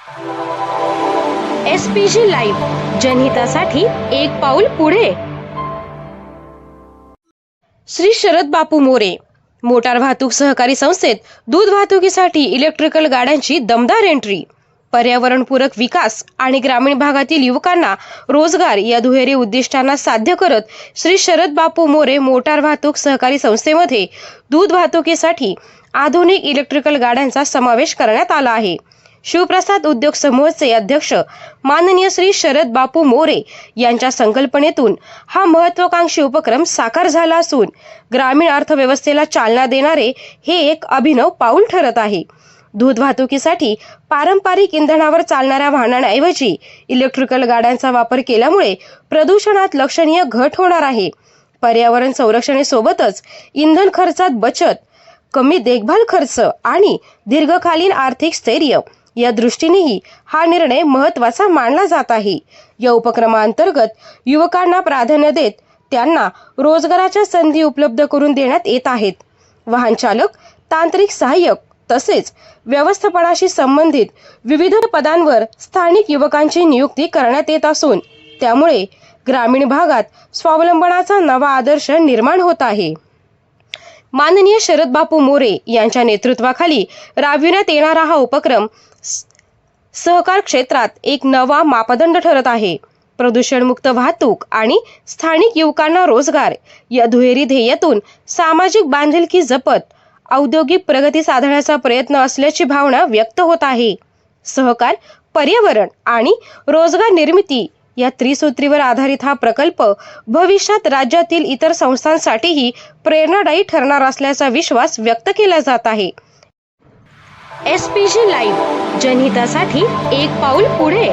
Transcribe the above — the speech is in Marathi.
SPG लाईव्ह, जनहितासाठी एक पाऊल पुढे. श्री शरद बापू मोरे मोटार वाहतूक सहकारी संस्थेत दूध वाहतुकीसाठी इलेक्ट्रिकल गाड्यांची दमदार एंट्री. पर्यावरणपूरक विकास आणि ग्रामीण भागातील युवकांना रोजगार या दुहेरी उद्दिष्टांना साध्य करत श्री शरद बापू मोरे मोटार वाहतूक सहकारी संस्थेमध्ये दूध वाहतुकीसाठी आधुनिक इलेक्ट्रिकल गाड्यांचा समावेश करण्यात आला आहे. शिवप्रसाद उद्योग समूहाचे अध्यक्ष माननीय श्री शरद बापू मोरे यांच्या संकल्पनेतून हा महत्त्वाकांक्षी उपक्रम साकार झाला असून ग्रामीण अर्थव्यवस्थेला चालना देणारे हे एक अभिनव पाऊल ठरत आहे. दूध वाहतुकीसाठी पारंपरिक इंधनावर चालणाऱ्या वाहनांऐवजी इलेक्ट्रिकल गाड्यांचा वापर केल्यामुळे प्रदूषणात लक्षणीय घट होणार आहे. पर्यावरण संरक्षणासोबतच इंधन खर्चात बचत, कमी देखभाल खर्च आणि दीर्घकालीन आर्थिक स्थैर्य या दृष्टीनेही हा निर्णय महत्त्वाचा मानला जात आहे. या उपक्रमाअंतर्गत युवकांना प्राधान्य देत त्यांना रोजगाराच्या संधी उपलब्ध करून देण्यात येत आहेत. वाहन चालक, तांत्रिक सहाय्यक तसेच व्यवस्थापनाशी संबंधित विविध पदांवर स्थानिक युवकांची नियुक्ती करण्यात येत असून त्यामुळे ग्रामीण भागात स्वावलंबनाचा नवा आदर्श निर्माण होत आहे. माननीय शरद बापू मोरे यांच्या नेतृत्वाखाली राबविण्यात येणारा हा उपक्रम सहकार क्षेत्रात एक नवा मापदंड ठरत आहे. प्रदूषणमुक्त वाहतूक आणि स्थानिक युवकांना रोजगार या दुहेरी ध्येयातून सामाजिक बांधिलकी जपत औद्योगिक प्रगती साधण्याचा प्रयत्न असल्याची भावना व्यक्त होत आहे. सहकार, पर्यावरण आणि रोजगार निर्मिती या त्रिसूत्रीवर आधारित हा प्रकल्प भविष्यात राज्यातील इतर संस्थांसाठीही प्रेरणादायी ठरणार असल्याचा विश्वास व्यक्त केला जात आहे. SPG लाईव्ह, जनहितासाठी एक पाऊल पुढे.